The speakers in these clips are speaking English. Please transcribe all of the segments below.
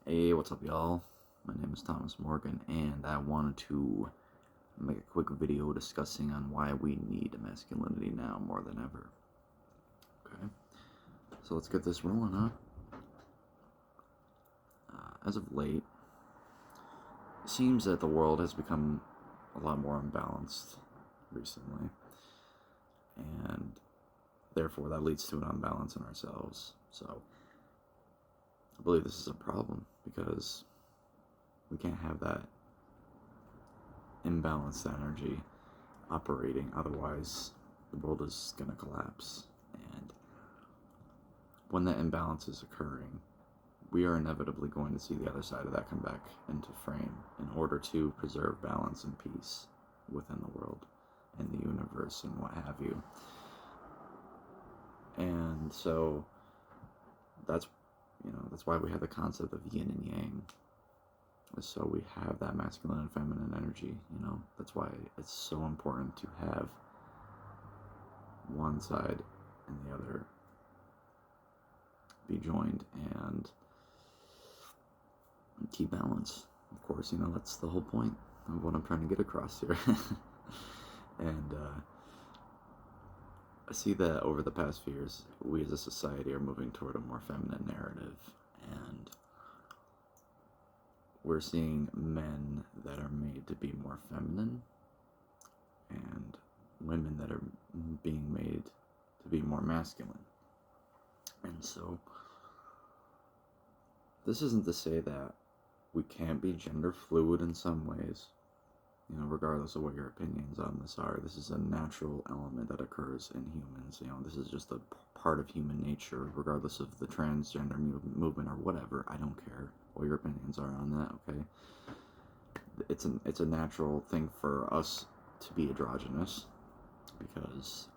Hey, what's up, y'all? My name is Thomas Morgan, and I wanted to make a quick video discussing on why we need masculinity now more than ever. Okay, so let's get this rolling, huh? As of late, it seems that the world has become a lot more unbalanced recently, and therefore that leads to an unbalance in ourselves. So I believe this is a problem because we can't have that imbalanced energy operating, otherwise the world is going to collapse. And when that imbalance is occurring, we are inevitably going to see the other side of that come back into frame in order to preserve balance and peace within the world and the universe and what have you. And so that's why we have the concept of yin and yang. So we have that masculine and feminine energy, That's why it's so important to have one side and the other be joined and keep balance. Of course, that's the whole point of what I'm trying to get across here. And I see that over the past few years, we as a society are moving toward a more feminine narrative, and we're seeing men that are made to be more feminine and women that are being made to be more masculine. And so this isn't to say that we can't be gender fluid in some ways, regardless of what your opinions on this are. This is a natural element that occurs in humans. This is just a part of human nature, regardless of the transgender movement or whatever. I don't care what your opinions are on that, okay? It's a natural thing for us to be androgynous because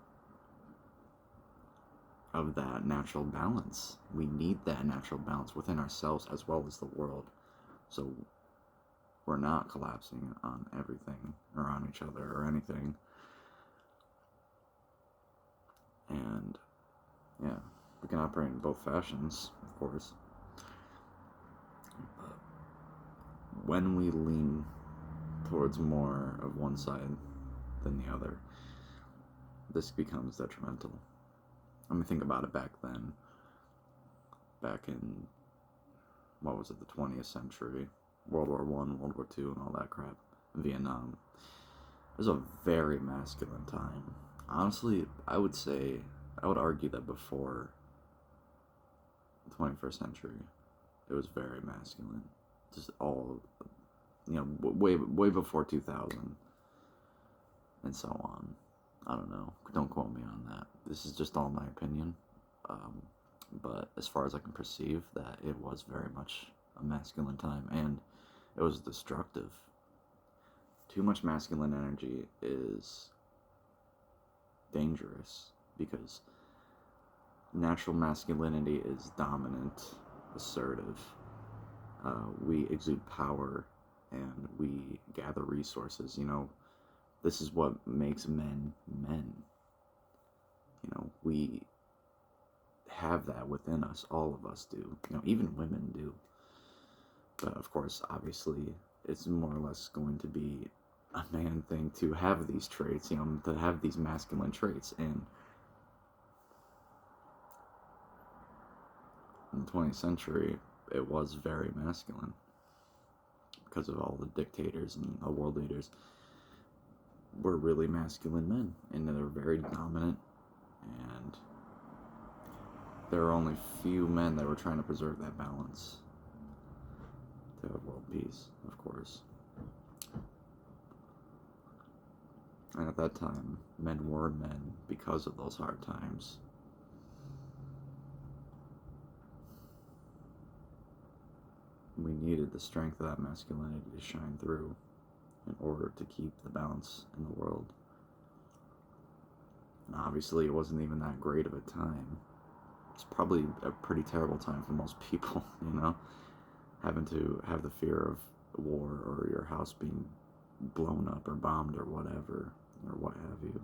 of that natural balance. We need that natural balance within ourselves as well as the world. So we're not collapsing on everything or on each other or anything. And yeah, we can operate in both fashions, of course. But when we lean towards more of one side than the other, this becomes detrimental. I mean, think about it back then. Back in, what was it, the 20th century, World War I, World War II, and all that crap, Vietnam. It was a very masculine time. Honestly, I would argue that before the 21st century, it was very masculine. Just all, way before 2000, and so on. I don't know. Don't quote me on that. This is just all my opinion. But as far as I can perceive, that it was very much a masculine time, and it was destructive. Too much masculine energy is dangerous because natural masculinity is dominant, assertive. We exude power and we gather resources. This is what makes men men. We have that within us. All of us do. Even women do. But of course, obviously, it's more or less going to be a man thing to have these traits, to have these masculine traits. And in the 20th century, it was very masculine because of all the dictators and the world leaders were really masculine men, and they were very dominant, and there were only few men that were trying to preserve that balance to have world peace, of course. And at that time, men were men because of those hard times. We needed the strength of that masculinity to shine through in order to keep the balance in the world. And obviously, it wasn't even that great of a time. It's probably a pretty terrible time for most people, having to have the fear of war or your house being blown up or bombed or whatever, or what have you,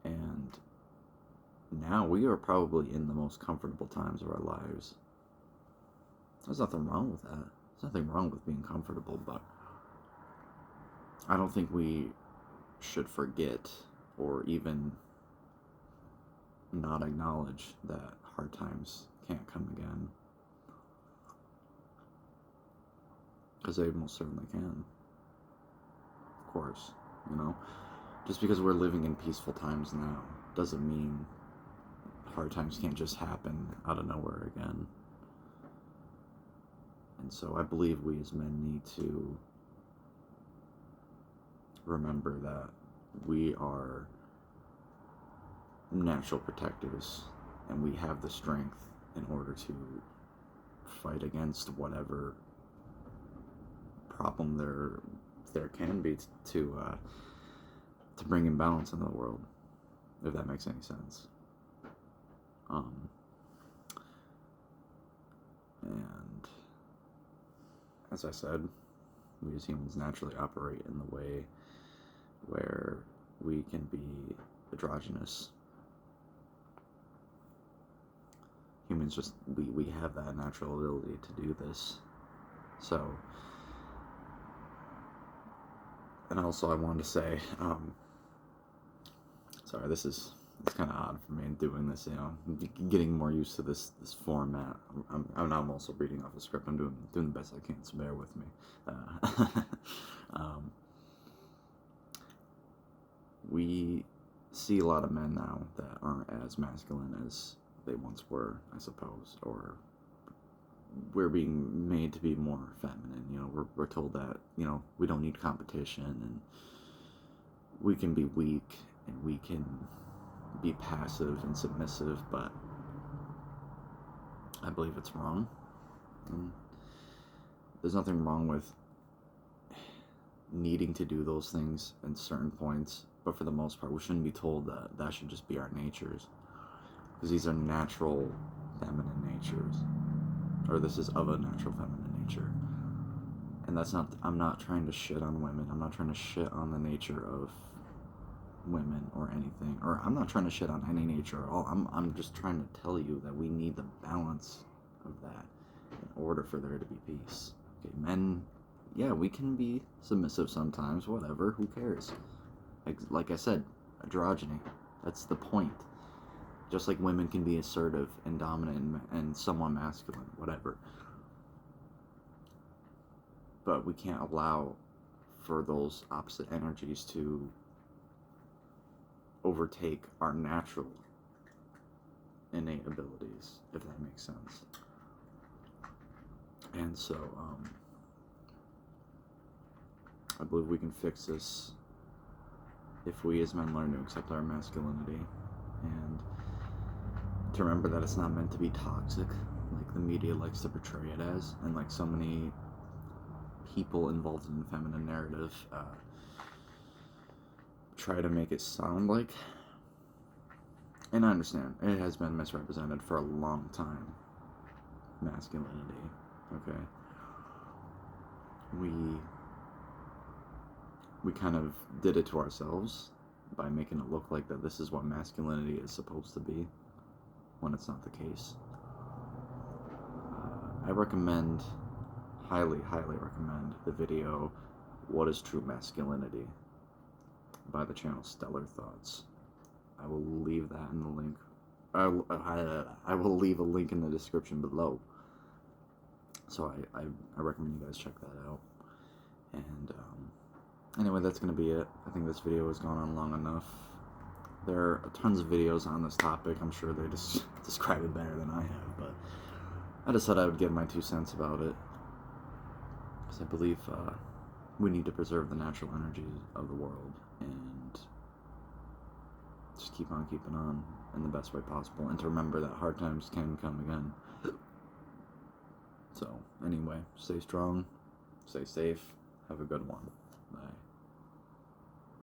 And now we are probably in the most comfortable times of our lives. There's nothing wrong with that. There's nothing wrong with being comfortable, but I don't think we should forget or even not acknowledge that hard times can't come again. Because they most certainly can. Of course, you know. Just because we're living in peaceful times now doesn't mean hard times can't just happen out of nowhere again. And so I believe we as men need to remember that we are natural protectors and we have the strength in order to fight against whatever problem there can be to bring imbalance into the world, if that makes any sense. And as I said, we as humans naturally operate in the way where we can be androgynous. Humans just, we have that natural ability to do this. So, and also I wanted to say, sorry, it's kind of odd for me doing this, you know, getting more used to this format. I'm also reading off a script. I'm doing the best I can, so bear with me. We see a lot of men now that aren't as masculine as they once were, I suppose, or we're being made to be more feminine. You know, we're told that, you know, we don't need competition and we can be weak and we can be passive and submissive, but I believe it's wrong. And there's nothing wrong with needing to do those things in certain points, but for the most part, we shouldn't be told that that should just be our natures, because these are natural feminine natures, or this is of a natural feminine nature. And that's not, I'm not trying to shit on women, I'm not trying to shit on the nature of women or anything, or I'm not trying to shit on any nature at all. I'm just trying to tell you that we need the balance of that in order for there to be peace. Okay, men, yeah, we can be submissive sometimes, whatever, who cares? Like I said, androgyny, that's the point. Just like women can be assertive and dominant and somewhat masculine, whatever. But we can't allow for those opposite energies to overtake our natural innate abilities, if that makes sense. And so, I believe we can fix this if we as men learn to accept our masculinity and to remember that it's not meant to be toxic like the media likes to portray it as, and like so many people involved in the feminine narrative try to make it sound like. And I understand, it has been misrepresented for a long time, masculinity, okay? We kind of did it to ourselves by making it look like that this is what masculinity is supposed to be, when it's not the case. I recommend, highly recommend the video, What is True Masculinity? By the channel Stellar Thoughts. I will leave that in the link. I will leave a link in the description below. So I recommend you guys check that out. And anyway, that's going to be it. I think this video has gone on long enough. There are tons of videos on this topic. I'm sure they just describe it better than I have, but I just thought I would give my 2 cents about it, because I believe we need to preserve the natural energies of the world and just keep on keeping on in the best way possible, and to remember that hard times can come again. So anyway, stay strong, stay safe, have a good one. Bye.